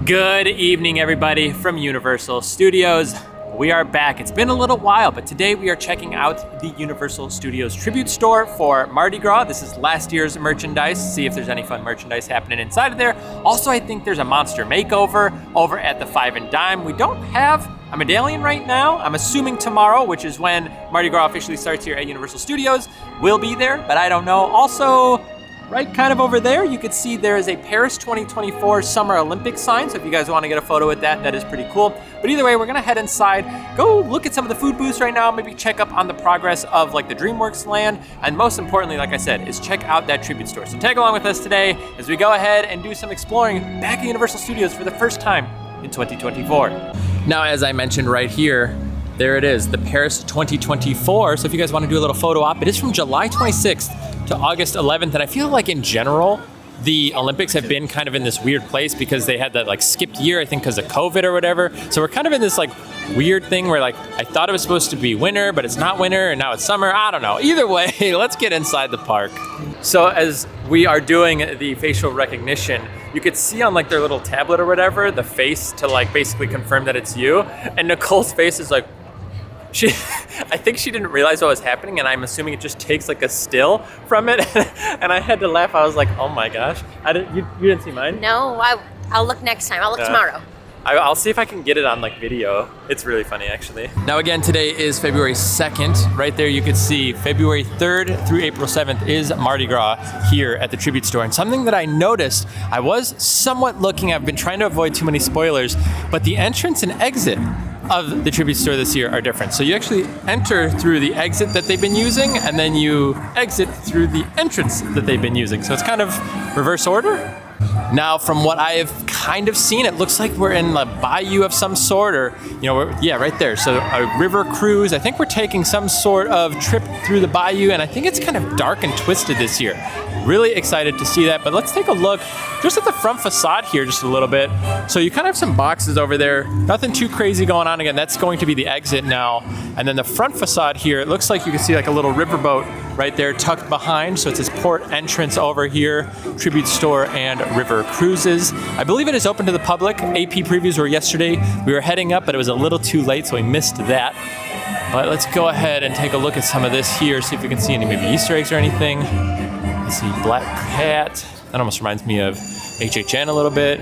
Good evening, everybody, from Universal Studios. We are back. It's been a little while, but today we are checking out the Universal Studios tribute store for Mardi Gras. This is last year's merchandise. See if there's any fun merchandise happening inside of there. Also, I think there's a monster makeover over at the Five and Dime. We don't have a medallion right now. I'm assuming tomorrow, which is when Mardi Gras officially starts here at Universal Studios, we'll be there, but I don't know. Also, right kind of over there, you can see there is a Paris 2024 Summer Olympics sign. So if you guys want to get a photo with that, that is pretty cool. But either way, we're gonna head inside, go look at some of the food booths right now, maybe check up on the progress of like the DreamWorks land. And most importantly, like I said, is check out that tribute store. So tag along with us today as we go ahead and do some exploring back at Universal Studios for the first time in 2024. Now, as I mentioned right here, there it is, the Paris 2024. So if you guys want to do a little photo op, it is from July 26th to August 11th. And I feel like in general, the Olympics have been kind of in this weird place because they had that like skipped year, I think because of COVID or whatever. So we're kind of in this like weird thing where like, I thought it was supposed to be winter, but it's not winter and now it's summer. I don't know. Either way, let's get inside the park. So as we are doing the facial recognition, you could see on like their little tablet or whatever, the face to like basically confirm that it's you. And Nicole's face is like, I think she didn't realize what was happening, and I'm assuming it just takes like a still from it. And I had to laugh. I was like, oh my gosh. You didn't see mine? No, I'll look next time. I'll look tomorrow. I'll see if I can get it on like video. It's really funny, actually. Now again, today is February 2nd. Right there you can see February 3rd through April 7th is Mardi Gras here at the Tribute Store. And something that I noticed, I was somewhat looking, I've been trying to avoid too many spoilers, but the entrance and exit of the Tribute Store this year are different. So you actually enter through the exit that they've been using, and then you exit through the entrance that they've been using. So it's kind of reverse order. Now, from what I have kind of seen, it looks like we're in a bayou of some sort, or, you know, right there. So a river cruise. I think we're taking some sort of trip through the bayou, and I think it's kind of dark and twisted this year. Really excited to see that, but let's take a look just at the front facade here just a little bit. So you kind of have some boxes over there, nothing too crazy going on. Again, that's going to be the exit now. And then the front facade here, it looks like you can see like a little riverboat right there tucked behind. So it's this port entrance over here, Tribute Store and River Cruises. I believe it is open to the public. AP previews were yesterday. We were heading up, but it was a little too late, so we missed that. But let's go ahead and take a look at some of this here, see if we can see any maybe Easter eggs or anything. Let's see, Black Cat. That almost reminds me of HHN a little bit.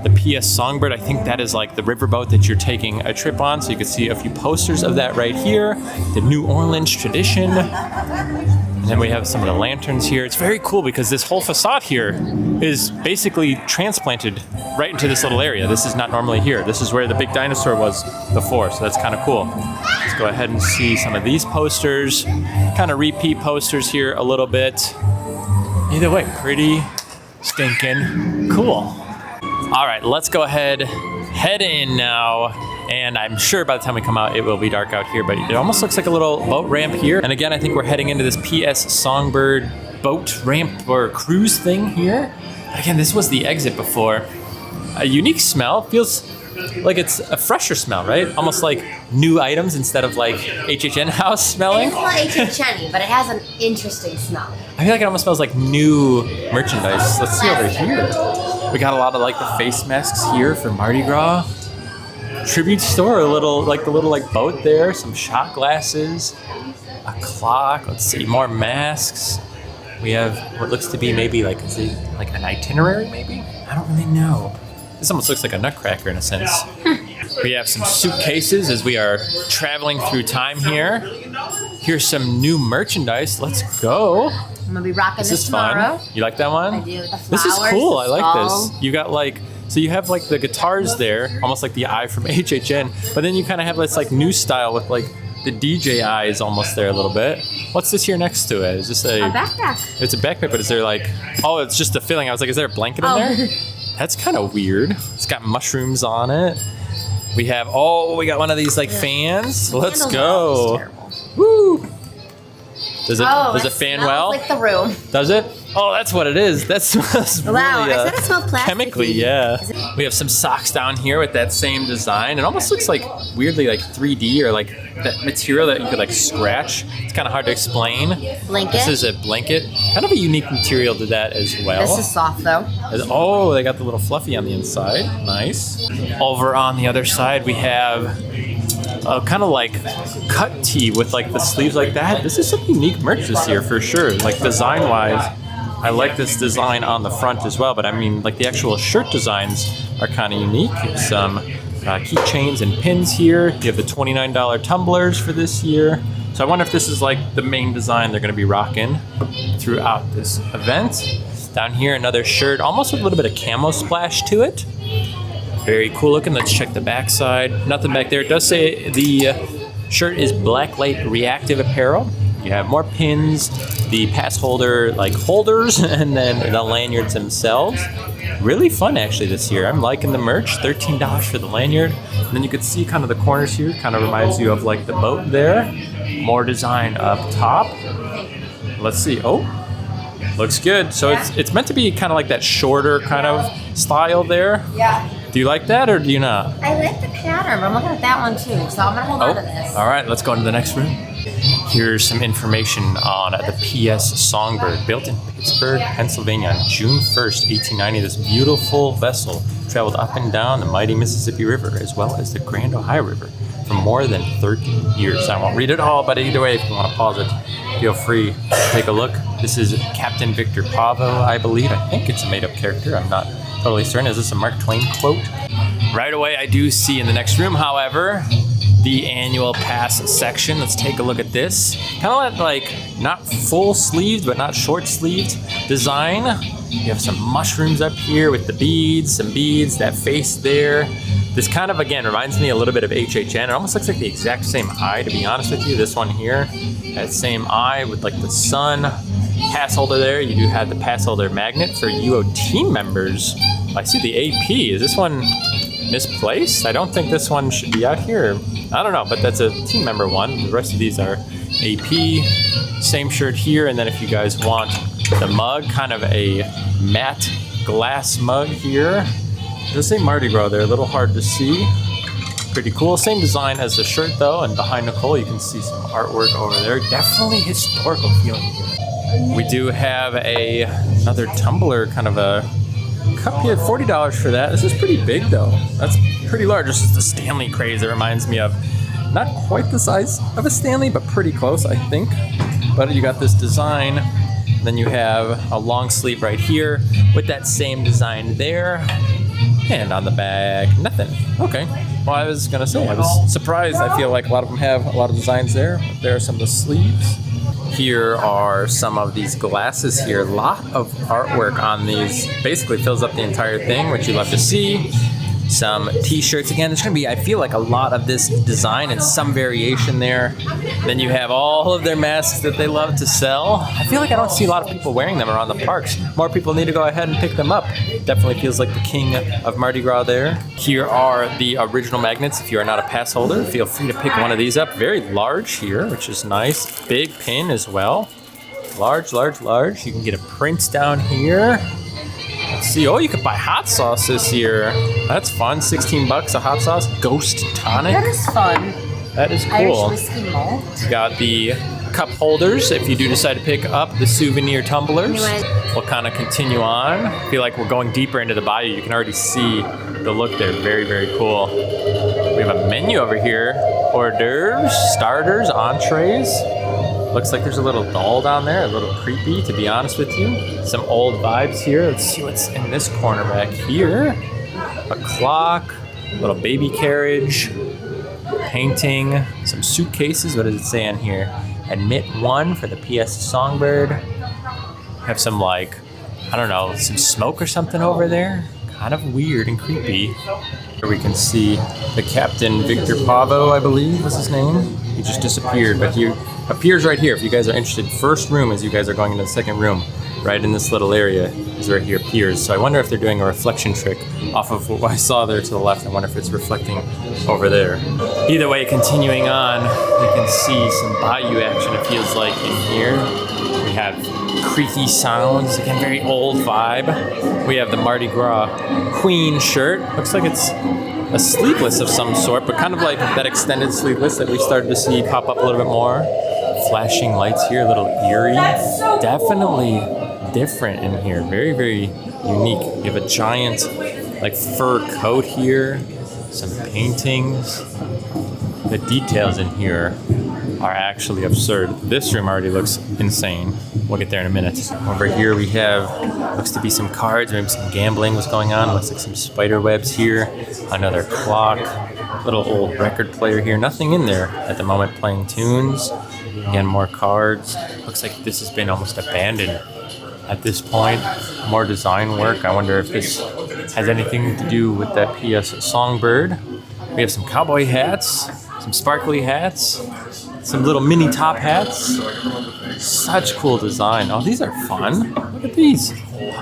The PS Songbird, I think that is like the riverboat that you're taking a trip on. So you can see a few posters of that right here. The New Orleans tradition. And then we have some of the lanterns here. It's very cool because this whole facade here is basically transplanted right into this little area. This is not normally here. This is where the big dinosaur was before, so that's kind of cool. Let's go ahead and see some of these posters. Kind of repeat posters here a little bit. Either way, pretty stinking cool. All right, let's go ahead, head in now. And I'm sure by the time we come out, it will be dark out here, but it almost looks like a little boat ramp here. And again, I think we're heading into this PS Songbird boat ramp or cruise thing here. Again, this was the exit before. A unique smell, feels like it's a fresher smell, right? Almost like new items instead of like HHN house smelling. It's not HHN-y, but it has an interesting smell. I feel like it almost smells like new merchandise. Let's see over here. We got a lot of like the face masks here for Mardi Gras. Tribute store, a little like the little like boat there, some shot glasses, a clock. Let's see, more masks. We have what looks to be maybe like, is it like an itinerary maybe? I don't really know. This almost looks like a nutcracker in a sense. We have some suitcases as we are traveling through time here. Here's some new merchandise. Let's go. I'm gonna be rocking this Fun. tomorrow. You like that one? I do. The flowers, this is cool. I like skull. this. You got like, so you have like the guitars there, almost like the eye from HHN, but then you kind of have this like new style with like the DJ eyes almost there a little bit. What's this here next to it? Is this a backpack? It's a backpack, but is there like, oh, it's just a filling. I was like, is there a blanket in there? That's kind of weird. It's got mushrooms on it. We have, we got one of these like fans. Let's go. Woo! Does it fan well? Like the room. Does it? Oh, that's what it is. That smells Wow, really, I said it smelled plasticky. chemically, yeah. We have some socks down here with that same design. It almost looks like weirdly like 3D or like that material that you could like scratch. It's kind of hard to explain. Blanket. This is a blanket. Kind of a unique material to that as well. This is soft though. Oh, they got the little fluffy on the inside. Nice. Over on the other side, we have a kind of like cut tee with like the sleeves like that. This is some unique merch this year for sure. Like design wise, I like this design on the front as well. But I mean, like the actual shirt designs are kind of unique. Some keychains and pins here. You have the $29 tumblers for this year. So I wonder if this is like the main design they're going to be rocking throughout this event. Down here, another shirt, almost with a little bit of camo splash to it. Very cool looking. Let's check the back side. Nothing back there. It does say the shirt is black light reactive apparel. You have more pins, the pass holder like holders, and then the lanyards themselves. Really fun actually this year. I'm liking the merch. $13 for the lanyard. And then you can see kind of the corners here. Kind of reminds you of like the boat there. More design up top. Let's see. Oh, looks good. So it's meant to be kind of like that shorter kind of style there. Yeah. Do you like that or do you not? I like the pattern, but I'm looking at that one too, so I'm gonna hold on to this. All right, let's go into the next room. Here's some information on the PS Songbird, built in Pittsburgh, Pennsylvania on June 1st, 1890. This beautiful vessel traveled up and down the mighty Mississippi River as well as the Grand Ohio River for more than 30 years. I won't read it all, but either way, if you want to pause it, feel free to take a look. This is Captain Victor Pavo, I believe. I think it's a made-up character. I'm not totally certain. Is this a Mark Twain quote? Right away, I do see in the next room, however, the annual pass section. Let's take a look at this. Kind of like not full sleeved, but not short sleeved design. You have some mushrooms up here with the beads, some beads, that face there. This kind of, again, reminds me a little bit of HHN. It almost looks like the exact same eye, to be honest with you. This one here, that same eye with like the sun. Pass holder there. You do have the pass holder magnet for UO team members. I see the AP. Is this one misplaced? I don't think this one should be out here. I don't know, but that's a team member one. The rest of these are AP. Same shirt here, and then if you guys want the mug, kind of a matte glass mug here. It does say Mardi Gras there, a little hard to see. Pretty cool. Same design as the shirt though, and behind Nicole you can see some artwork over there. Definitely historical feeling here. We do have another tumbler, kind of a cup here, $40 for that. This is pretty big though. That's pretty large. This is the Stanley craze. It reminds me of, not quite the size of a Stanley, but pretty close, I think. But you got this design. Then you have a long sleeve right here with that same design there. And on the back, nothing. Okay. Well, I was gonna say, I was surprised. I feel like a lot of them have a lot of designs there. But there are some of the sleeves. Here are some of these glasses here. A lot of artwork on these. Basically fills up the entire thing, which you love to see. Some t-shirts. Again, there's going to be, I feel like, a lot of this design and some variation there. Then you have all of their masks that they love to sell. I feel like I don't see a lot of people wearing them around the parks. More people need to go ahead and pick them up. Definitely feels like the king of Mardi Gras there. Here are the original magnets. If you are not a pass holder, feel free to pick one of these up. Very large here, which is nice. Big pin as well. Large, large, large. You can get a print down here. Let's see. Oh, you could buy hot sauce this year. That's fun. $16 a hot sauce. Ghost tonic. That is fun. That is cool. Irish whiskey malt. Got the cup holders if you do decide to pick up the souvenir tumblers. We'll kind of continue on. I feel like we're going deeper into the bayou. You can already see the look there. Very, very cool. We have a menu over here. Hors d'oeuvres, starters, entrees. Looks like there's a little doll down there, a little creepy, to be honest with you. Some old vibes here. Let's see what's in this corner back here. A clock, a little baby carriage, painting, some suitcases. What does it say on here? Admit one for the PS Songbird. Have some, like, I don't know, some smoke or something over there. Kind of weird and creepy. Here we can see the Captain Victor Pavo, I believe was his name. He just disappeared, but he appears right here if you guys are interested. First room as you guys are going into the second room, right in this little area is where he appears. So I wonder if they're doing a reflection trick off of what I saw there to the left. I wonder if it's reflecting over there. Either way, continuing on, you can see some bayou action, it feels like, in here. We have creaky sounds. Again, very old vibe. We have the Mardi Gras Queen shirt. Looks like it's a sleeveless of some sort, but kind of like that extended sleeveless that we started to see pop up a little bit more. Flashing lights here, a little eerie. Definitely different in here. Very, very unique. You have a giant like fur coat here. Some paintings. The details in here are actually absurd. This room already looks insane. We'll get there in a minute. Over here we have, looks to be some cards, maybe some gambling was going on. Looks like some spider webs here. Another clock. Little old record player here. Nothing in there at the moment playing tunes. Again, more cards. Looks like this has been almost abandoned at this point. More design work. I wonder if this has anything to do with that PS Songbird. We have some cowboy hats, some sparkly hats, some little mini top hats. Such cool design. Oh, these are fun. Look at these.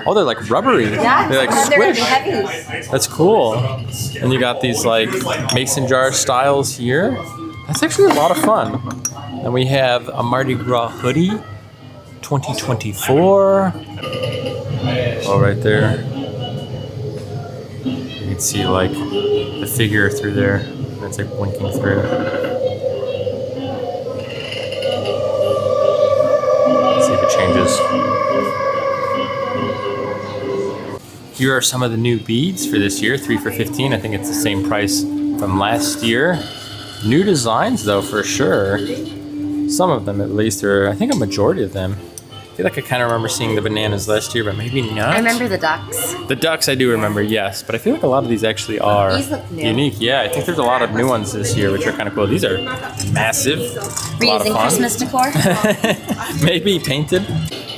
Oh, they're like rubbery. Yeah, they like they're squish. heavy. That's cool. And you got these like mason jar styles here. That's actually a lot of fun. And we have a Mardi Gras hoodie, 2024. Oh, right there. You can see like the figure through there. That's like blinking through. Let's see if it changes. Here are some of the new beads for this year, 3 for $15. I think it's the same price from last year. New designs though, for sure. Some of them at least, or I think a majority of them. I feel like I kind of remember seeing the bananas last year, but maybe not. I remember the ducks. The ducks I do remember, yes. But I feel like a lot of these actually are These look new. unique. Yeah, I think there's a lot of new ones this year, which are kind of cool. These are massive. Reusing Christmas decor. Maybe painted.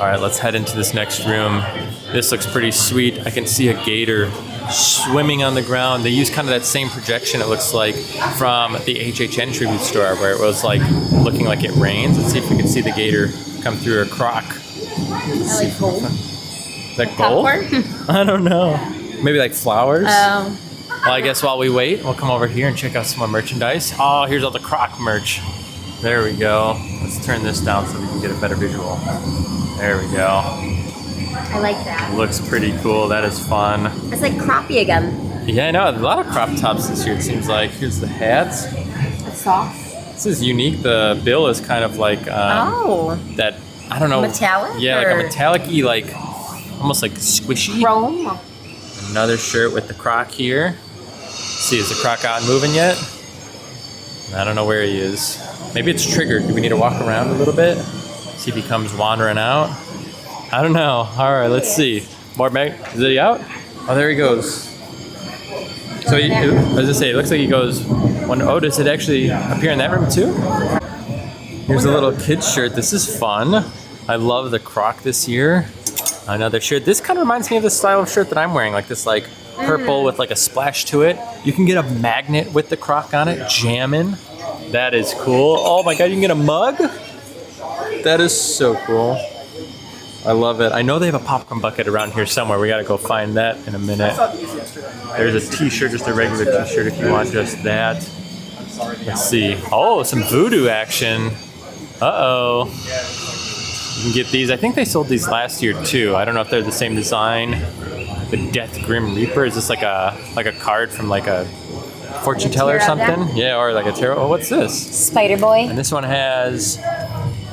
All right, let's head into this next room. This looks pretty sweet. I can see a gator swimming on the ground. They use kind of that same projection, it looks like, from the HHN tribute store where it was like looking like it rains. Let's see if we can see the gator come through a crock. I like gold. Is that gold? Popcorn? I don't know. Maybe like flowers? Oh. Well, I guess while we wait, we'll come over here and check out some more merchandise. Oh, here's all the crock merch. There we go. Let's turn this down so we can get a better visual. There we go. I like that. Looks pretty cool. That is fun. It's like crappie again. Yeah, I know. A lot of crop tops this year, it seems like. Here's the hats. It's soft. This is unique. The bill is kind of like that, I don't know. Metallic? Yeah, like or a metallic-y, like almost like squishy. chrome. Another shirt with the croc here. Let's see, is the croc out and moving yet? I don't know where he is. Maybe it's triggered. Do we need to walk around a little bit? See if he comes wandering out? I don't know. All right, let's see. More mag. Is he out? Oh, there he goes. So, as I say, it looks like he goes. Oh, does it actually appear in that room too? Here's a little kid's shirt. This is fun. I love the croc this year. Another shirt. This kind of reminds me of the style of shirt that I'm wearing, like this like purple with like a splash to it. You can get a magnet with the croc on it, jamming. That is cool. Oh my God, you can get a mug? That is so cool. I love it. I know they have a popcorn bucket around here somewhere. We gotta go find that in a minute. There's a t-shirt, just a regular t-shirt if you want just that. Let's see. Oh, some voodoo action. Uh-oh. You can get these. I think they sold these last year too. I don't know if they're the same design. The Death Grim Reaper. Is this like a card from like a fortune teller or something? Yeah, or like a tarot. Oh, what's this? Spider Boy. And this one has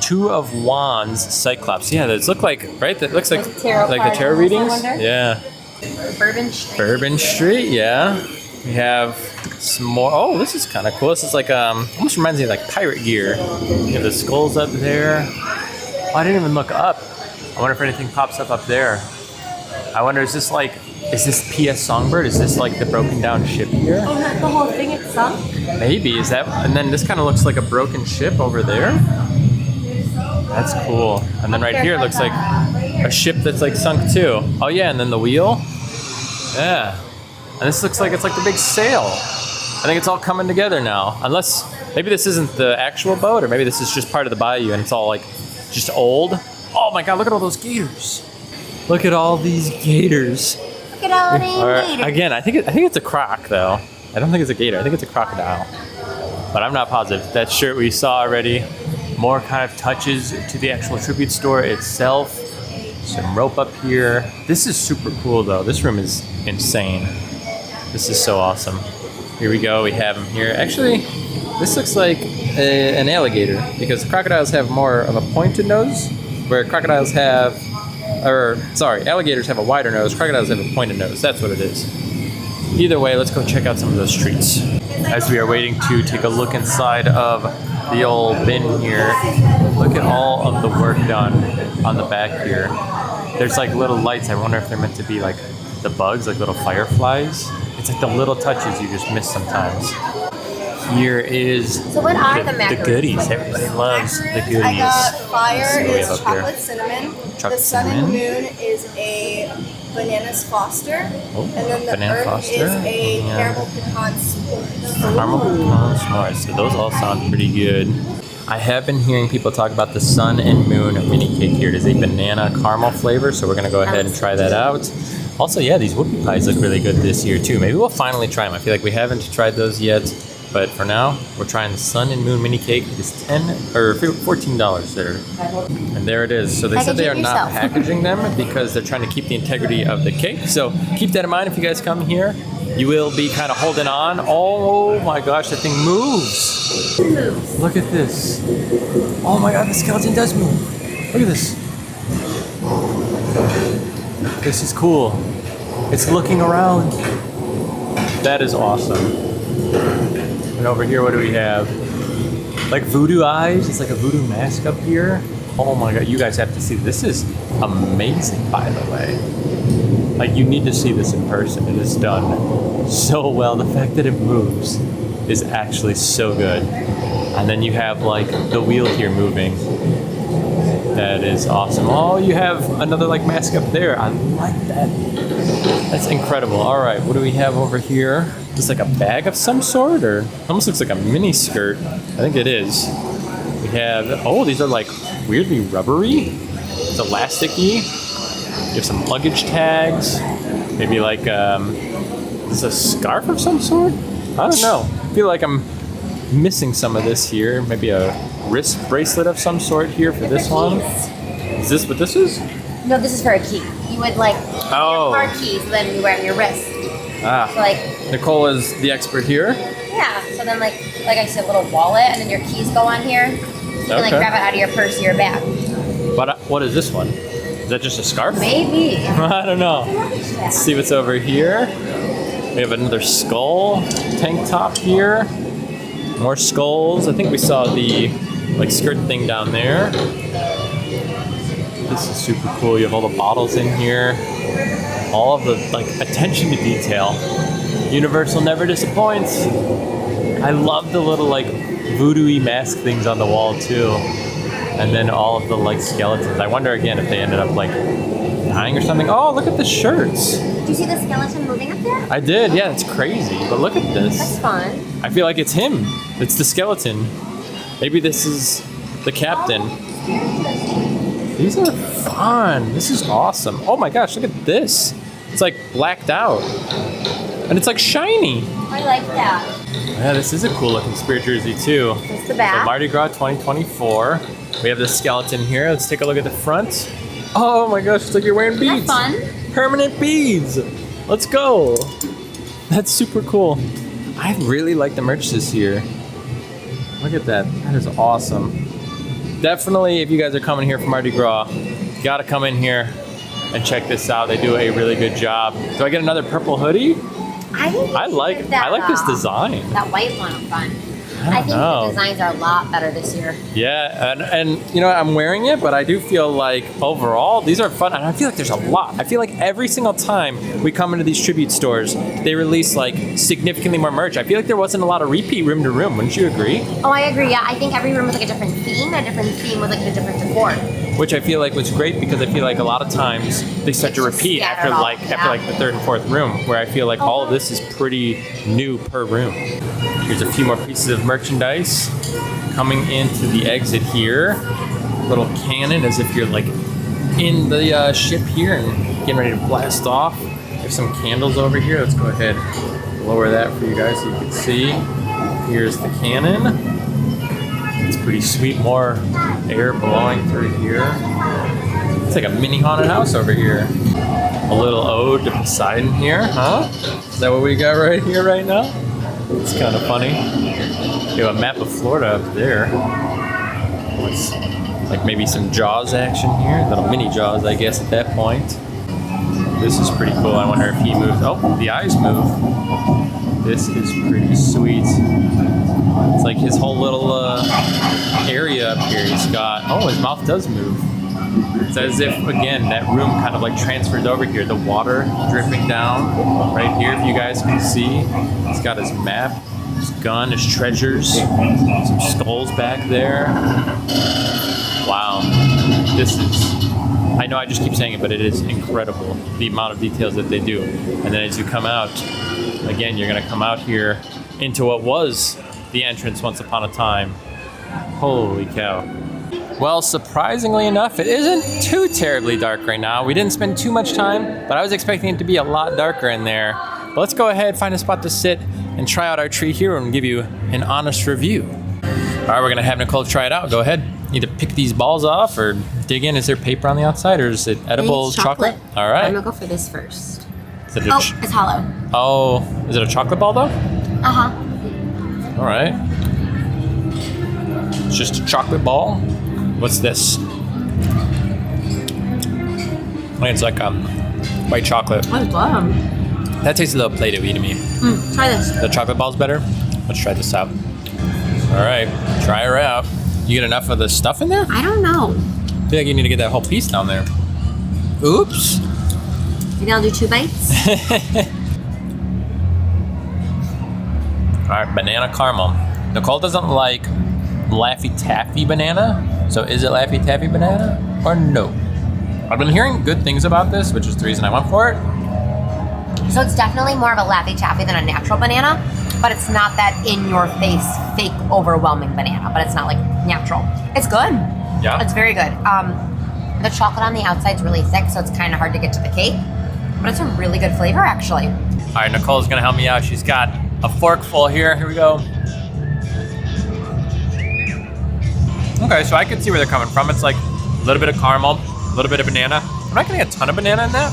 Two of Wands Cyclops. Yeah, those look like, right? That looks like the tarot readings. Yeah. Bourbon Street. Bourbon Street, yeah. We have some more. Oh, this is kind of cool. This is like almost reminds me of like pirate gear. You have the skulls up there. Oh, I didn't even look up. I wonder if anything pops up there. I wonder, is this PS Songbird? Is this like the broken down ship here? Oh, not the whole thing, it's sunk? Maybe, is that, and then this kind of looks like a broken ship over there. That's cool. And then right here it looks like a ship that's like sunk too. Oh yeah, and then the wheel. Yeah. And this looks like it's like the big sail. I think it's all coming together now. Unless, maybe this isn't the actual boat, or maybe this is just part of the bayou and it's all like just old. Oh my God, look at all those gators. Look at all these gators. Look at all these gators. Again, I think it's a croc though. I don't think it's a gator. I think it's a crocodile. But I'm not positive. That shirt we saw already. More kind of touches to the actual tribute store itself. Some rope up here. This is super cool though. This room is insane. This is so awesome. Here we go. We have him here. Actually, this looks like an alligator because crocodiles have more of a pointed nose, where alligators have a wider nose. Crocodiles have a pointed nose. That's what it is. Either way, let's go check out some of those treats. As we are waiting to take a look inside of the old bin here, look at all of the work done on the back here. There's like little lights. I wonder if they're meant to be like the bugs, like little fireflies. It's like the little touches you just miss sometimes. Here is So what are the macaroons? The goodies. Everybody loves the goodies. I got fire Let's see what we is have up chocolate here. cinnamon. Chocolate The sun and cinnamon. moon is a bananas foster. Oh, and then the banana earth foster. is a Yeah. caramel pecan s'more. Caramel pecan s'mores. So those all sound pretty good. I have been hearing people talk about the sun and moon mini cake here. It is a banana caramel flavor, so we're gonna go ahead and try that out. Also, yeah, these whoopie pies look really good this year too. Maybe we'll finally try them. I feel like we haven't tried those yet, but for now, we're trying the sun and moon mini cake. It is $14 there. And there it is. So they said they are not yourself. packaging them because they're trying to keep the integrity of the cake. So keep that in mind if you guys come here. You will be kind of holding on. Oh my gosh, that thing moves. Look at this. Oh my god, the skeleton does move. Look at this. This is cool. It's looking around. That is awesome. And over here, what do we have? Like voodoo eyes. It's like a voodoo mask up here. Oh my god, you guys have to see. This is amazing, by the way. Like, you need to see this in person. It is done so well. The fact that it moves is actually so good. And then you have like the wheel here moving. That is awesome. Oh, you have another like mask up there. I like that. That's incredible. All right, what do we have over here? Is this like a bag of some sort, or almost looks like a mini skirt? I think it is. We have, oh, these are like weirdly rubbery. It's elasticy. You have some luggage tags. Maybe like, is this a scarf of some sort? I don't know. I feel like I'm missing some of this here. Maybe a wrist bracelet of some sort here for this one. Is this what this is? No, this is for a key. You would like Oh. your car keys, then you wear it on your wrist. Ah, So like, Nicole is the expert here. yeah. So then like I said, a little wallet, and then your keys go on here. So you can like Okay. grab it out of your purse or your bag. But what is this one? Is that just a scarf? Maybe. I don't know. Let's see what's over here. We have another skull tank top here. More skulls. I think we saw the like skirt thing down there. This is super cool. You have all the bottles in here. All of the like attention to detail. Universal never disappoints. I love the little like voodoo-y mask things on the wall too. And then all of the like skeletons. I wonder again if they ended up like dying or something. Oh, look at the shirts. Do you see the skeleton moving up there? I did, yeah, it's crazy. But look at That's this. fun. I feel like it's him. It's the skeleton. Maybe this is the captain. These are fun. This is awesome. Oh my gosh, look at this. It's like blacked out. And it's like shiny. I like that. Yeah, this is a cool looking spirit jersey too. It's the So back. Mardi Gras 2024. We have the skeleton here. Let's take a look at the front. Oh my gosh, it's like you're wearing Isn't beads. that fun? Permanent beads. Let's go. That's super cool. I really like the merch this year. Look at that. That is awesome. Definitely, if you guys are coming here for Mardi Gras, you gotta come in here and check this out. They do a really good job. Do I get another purple hoodie? I like this design. That white one is fun. I I think know. the designs are a lot better this year. Yeah, and you know what, I'm wearing it, but I do feel like overall these are fun, and I feel like there's a lot. I feel like every single time we come into these tribute stores, they release like significantly more merch. I feel like there wasn't a lot of repeat room to room. Wouldn't you agree? Oh, I agree. Yeah, I think every room was like a different theme with like a different decor. Which I feel like was great because I feel like a lot of times they start to It's just repeat scattered all, after like the third and fourth room, where I feel like all of this is pretty new per room. Here's a few more pieces of merchandise coming into the exit here. Little cannon as if you're like in the ship here and getting ready to blast off. There's some candles over here. Let's go ahead and lower that for you guys so you can see. Here's the cannon. It's pretty sweet. More air blowing through here. It's like a mini haunted house over here. A little ode to Poseidon here, huh? Is that what we got right here right now? It's kind of funny. We have a map of Florida up there. What's like maybe some Jaws action here. Little mini Jaws, I guess, at that point. This is pretty cool. I wonder if he moves. Oh, the eyes move. This is pretty sweet. It's like his whole little area up here he's got. Oh, his mouth does move. It's as if, again, that room kind of like transfers over here. The water dripping down right here, if you guys can see. He's got his map, his gun, his treasures, some skulls back there. Wow. This is, I know I just keep saying it, but it is incredible, the amount of details that they do. And then as you come out, again, you're gonna come out here into what was the entrance once upon a time. Holy cow. Well, surprisingly enough, it isn't too terribly dark right now. We didn't spend too much time, but I was expecting it to be a lot darker in there. But let's go ahead, find a spot to sit, and try out our tree here and give you an honest review. All right, we're gonna have Nicole try it out. Go ahead. Either pick these balls off or dig in. Is there paper on the outside or is it edible chocolate? All right. I'm gonna go for this first. Is it it's hollow. Oh, is it a chocolate ball though? Uh-huh. All right. It's just a chocolate ball. What's this? It's like white chocolate. Oh, wow. That tastes a little Play-Doh-y to me. Try this. The chocolate ball's better? Let's try this out. All right, try her out. You get enough of the stuff in there? I don't know. I feel like you need to get that whole piece down there. Oops. Maybe I'll do 2 bites. All right, banana caramel. Nicole doesn't like Laffy Taffy banana. So is it Laffy Taffy banana or no? I've been hearing good things about this, which is the reason I went for it. So it's definitely more of a Laffy Taffy than a natural banana, but it's not that in-your-face, fake, overwhelming banana, but it's not like natural. It's good. Yeah? It's very good. The chocolate on the outside's really thick, so it's kind of hard to get to the cake, but it's a really good flavor, actually. All right, Nicole's gonna help me out. She's got a fork full here. Here we go. Okay, so I can see where they're coming from. It's like a little bit of caramel, a little bit of banana. I'm not getting a ton of banana in that.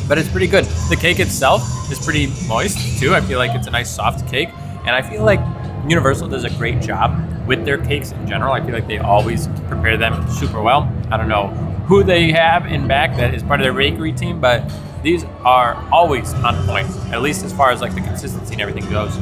But it's pretty good. The cake itself is pretty moist too. I feel like it's a nice soft cake. And I feel like Universal does a great job with their cakes in general. I feel like they always prepare them super well. I don't know who they have in back that is part of their bakery team, but these are always on point, at least as far as like the consistency and everything goes.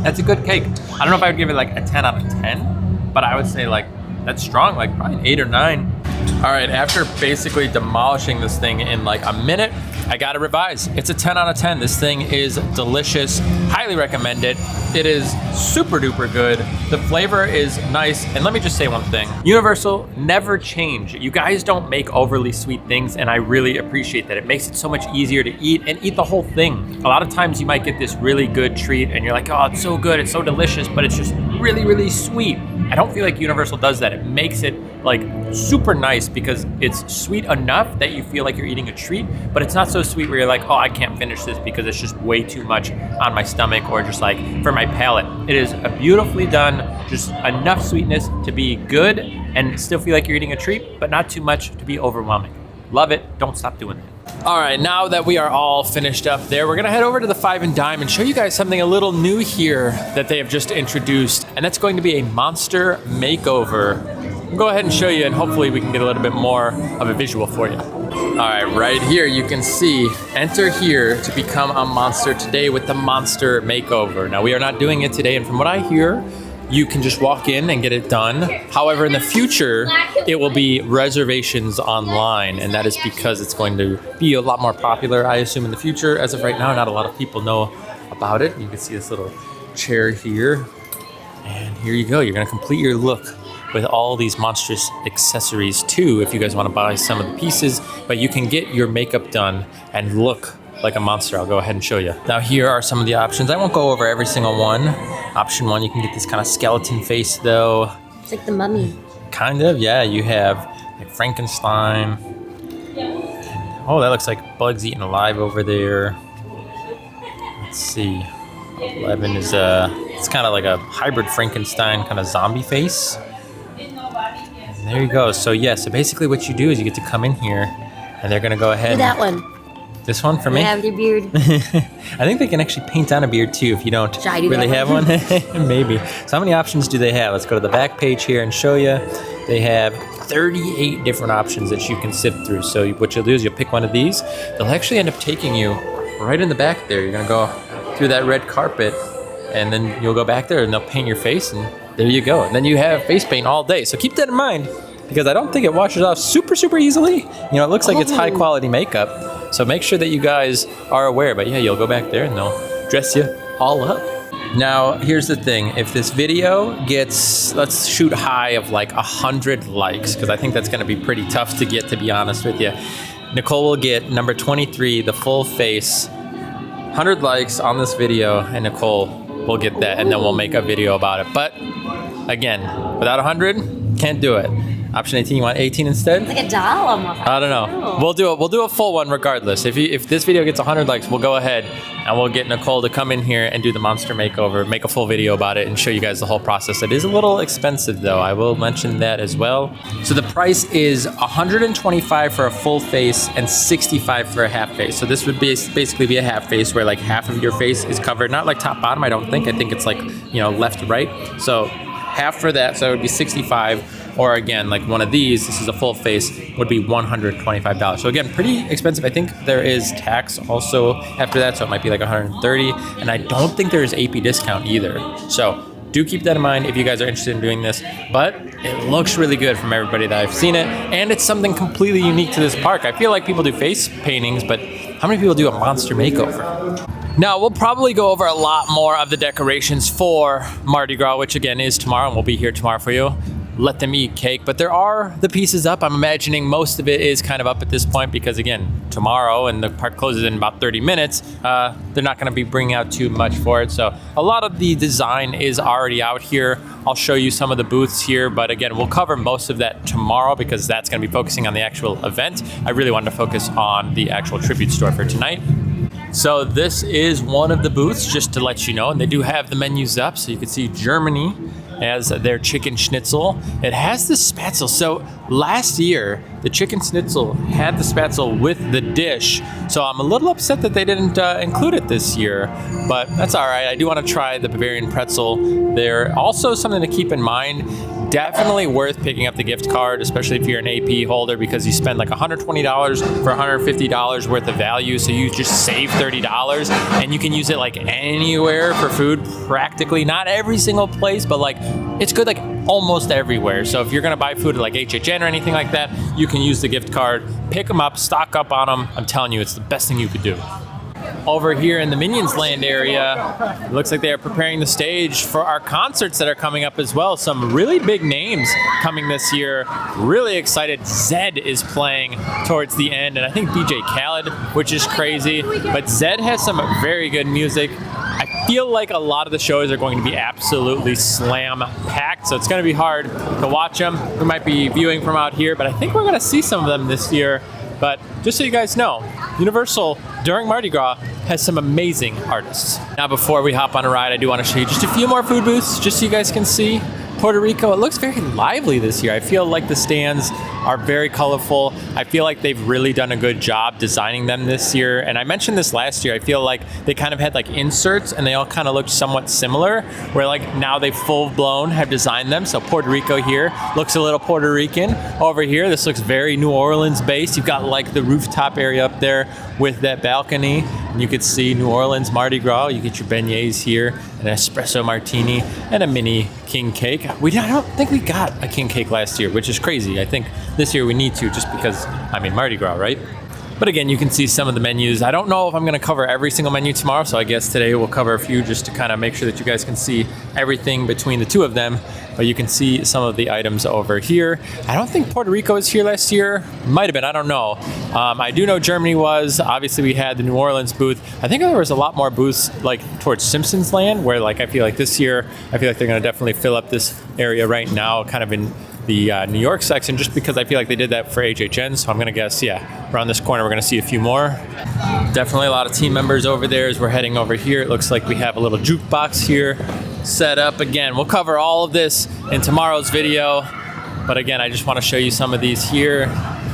That's a good cake. I don't know if I would give it like a 10 out of 10. But I would say like that's strong, like probably an 8 or 9. All right, after basically demolishing this thing in like a minute, I gotta revise. It's a 10 out of 10. This thing is delicious. Highly recommend it. It is super duper good. The flavor is nice. And let me just say one thing. Universal never change. You guys don't make overly sweet things, and I really appreciate that. It makes it so much easier to eat and eat the whole thing. A lot of times you might get this really good treat and you're like, oh, it's so good, it's so delicious, but it's just really, really sweet. I don't feel like Universal does that. It makes it like super nice because it's sweet enough that you feel like you're eating a treat, but it's not so sweet where you're like, oh, I can't finish this because it's just way too much on my stomach or just like for my palate. It is a beautifully done, just enough sweetness to be good and still feel like you're eating a treat, but not too much to be overwhelming. Love it. Don't stop doing it. All right, now that we are all finished up there, we're gonna head over to the Five and Dime and show you guys something a little new here that they have just introduced, and that's going to be a monster makeover. We'll go ahead and show you, and hopefully we can get a little bit more of a visual for you. All right, right here you can see, enter here to become a monster today with the monster makeover. Now we are not doing it today, and from what I hear, you can just walk in and get it done. However, in the future, it will be reservations online, and that is because it's going to be a lot more popular, I assume, in the future. As of right now, not a lot of people know about it. You can see this little chair here, and here you go. You're gonna complete your look with all these monstrous accessories too, if you guys wanna buy some of the pieces, but you can get your makeup done and look like a monster. I'll go ahead and show you. Now here are some of the options. I won't go over every single one. Option 1, you can get this kind of skeleton face though. It's like the mummy. Kind of, yeah. You have like Frankenstein. Oh, that looks like Bugs Eaten Alive over there. Let's see. 11 is it's kind of like a hybrid Frankenstein kind of zombie face. And there you go. So yeah, so basically what you do is you get to come in here and they're gonna go ahead. Do that one. This one for me? Yeah, with your beard. I think they can actually paint on a beard too if you don't Should I do really that have one. Maybe. So how many options do they have? Let's go to the back page here and show you. They have 38 different options that you can sift through. So what you'll do is you'll pick one of these. They'll actually end up taking you right in the back there. You're gonna go through that red carpet and then you'll go back there and they'll paint your face and there you go. And then you have face paint all day. So keep that in mind because I don't think it washes off super easily. You know, it looks like it's high quality makeup. So make sure that you guys are aware. But yeah, you'll go back there and they'll dress you all up. Now, here's the thing. If this video gets, let's shoot high of like 100 likes, because I think that's going to be pretty tough to get, to be honest with you. Nicole will get number 23, the full face, 100 likes on this video, and Nicole will get that, and then we'll make a video about it. But again, without 100, can't do it. Option 18, you want 18 instead? It's like a doll almost. I don't know. We'll do a full one regardless. If this video gets 100 likes, we'll go ahead and we'll get Nicole to come in here and do the monster makeover, make a full video about it, and show you guys the whole process. It is a little expensive though. I will mention that as well. So the price is $125 for a full face and $65 for a half face. So this would basically be a half face where like half of your face is covered, not like top bottom. I don't think. I think it's like, you know, left to right. So half for that. So it would be $65. Or again, like one of these, this is a full face, would be $125. So again, pretty expensive. I think there is tax also after that, so it might be like $130. And I don't think there is AP discount either. So do keep that in mind if you guys are interested in doing this. But it looks really good from everybody that I've seen it. And it's something completely unique to this park. I feel like people do face paintings, but how many people do a monster makeover? Now, we'll probably go over a lot more of the decorations for Mardi Gras, which again is tomorrow, and we'll be here tomorrow for you. Let them eat cake, but there are the pieces up. I'm imagining most of it is kind of up at this point because again, tomorrow and the park closes in about 30 minutes, they're not gonna be bringing out too much for it. So a lot of the design is already out here. I'll show you some of the booths here, but again, we'll cover most of that tomorrow because that's gonna be focusing on the actual event. I really wanted to focus on the actual tribute store for tonight. So this is one of the booths, just to let you know, and they do have the menus up, so you can see Germany as their chicken schnitzel. It has the spatzel. So last year, the chicken schnitzel had the spatzel with the dish. So I'm a little upset that they didn't include it this year, but that's all right. I do want to try the Bavarian pretzel. They're also something to keep in mind. Definitely worth picking up the gift card, especially if you're an AP holder, because you spend like $120 for $150 worth of value. So you just save $30 and you can use it like anywhere for food, practically. Not every single place, but like it's good like almost everywhere. So if you're gonna buy food at like HHN or anything like that, you can use the gift card, pick them up, stock up on them. I'm telling you, it's the best thing you could do. Over here in the Minions Land area, it looks like they are preparing the stage for our concerts that are coming up as well. Some really big names coming this year. Really excited. Zed is playing towards the end, and I think DJ Khaled, which is crazy. But Zed has some very good music. I feel like a lot of the shows are going to be absolutely slam-packed, so it's going to be hard to watch them. We might be viewing from out here, but I think we're going to see some of them this year. But just so you guys know, Universal during Mardi Gras has some amazing artists. Now before we hop on a ride, I do want to show you just a few more food booths, just so you guys can see. Puerto Rico, it looks very lively this year. I feel like the stands are very colorful. I feel like they've really done a good job designing them this year. And I mentioned this last year, I feel like they kind of had like inserts and they all kind of looked somewhat similar, where like now they full blown have designed them. So Puerto Rico here looks a little Puerto Rican. Over here, this looks very New Orleans based. You've got like the rooftop area up there with that balcony. And you could see New Orleans Mardi Gras. You get your beignets here, an espresso martini, and a mini king cake. I don't think we got a king cake last year, which is crazy. I think this year we need to, just because, I mean, Mardi Gras, right? But again, you can see some of the menus. I don't know if I'm gonna cover every single menu tomorrow, so I guess today we'll cover a few just to kind of make sure that you guys can see everything between the two of them. But you can see some of the items over here. I don't think Puerto Rico was here last year. Might have been, I don't know. I do know Germany was. Obviously we had the New Orleans booth. I think there was a lot more booths like towards Simpsons Land, where like I feel like this year, I feel like they're gonna definitely fill up this area right now, kind of in the New York section, just because I feel like they did that for HHN. So I'm gonna guess, yeah, around this corner we're gonna see a few more. Definitely a lot of team members over there as we're heading over here. It looks like we have a little jukebox here set up. Again, we'll cover all of this in tomorrow's video. But again, I just want to show you some of these here.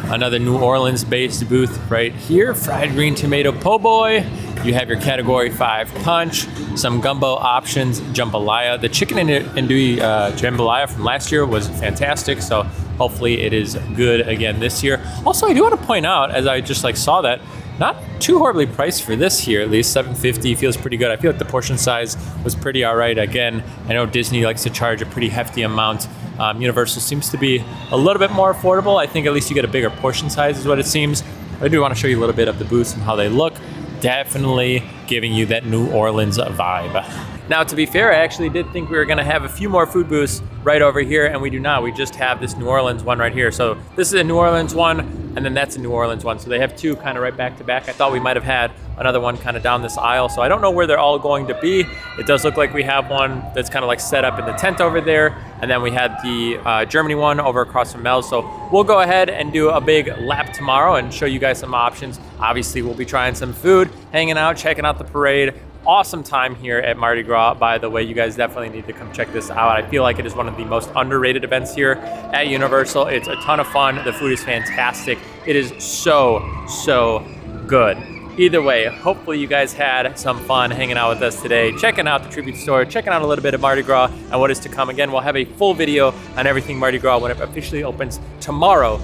Another New Orleans-based booth right here. Fried green tomato po' boy. You have your Category 5 punch, some gumbo options, jambalaya. The chicken andouille jambalaya from last year was fantastic, so hopefully it is good again this year. Also, I do want to point out, as I just saw that, not too horribly priced for this here, at least $7.50 feels pretty good. I feel like the portion size was pretty all right. Again, I know Disney likes to charge a pretty hefty amount. Universal seems to be a little bit more affordable. I think at least you get a bigger portion size is what it seems. I do want to show you a little bit of the booths and how they look. Definitely giving you that New Orleans vibe. Now, to be fair, I actually did think we were gonna have a few more food booths right over here, and we do not. We just have this New Orleans one right here. So this is a New Orleans one, and then that's a New Orleans one. So they have two kind of right back to back. I thought we might have had another one kind of down this aisle. So I don't know where they're all going to be. It does look like we have one that's kind of set up in the tent over there. And then we had the Germany one over across from Mel's. So we'll go ahead and do a big lap tomorrow and show you guys some options. Obviously, we'll be trying some food, hanging out, checking out the parade. Awesome time here at Mardi Gras, by the way. You guys definitely need to come check this out. I feel like it is one of the most underrated events here at Universal. It's a ton of fun. The food is fantastic. It is so good. Either way, hopefully you guys had some fun hanging out with us today, checking out the tribute store, checking out a little bit of Mardi Gras and what is to come. Again, we'll have a full video on everything Mardi Gras when it officially opens tomorrow,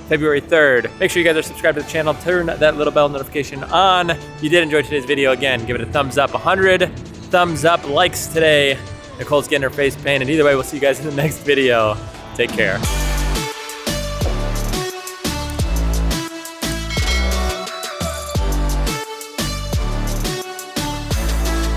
February 3rd. Make sure you guys are subscribed to the channel. Turn that little bell notification on. If you did enjoy today's video, again, give it a thumbs up. 100 thumbs up likes today. Nicole's getting her face painted. Either way, we'll see you guys in the next video. Take care.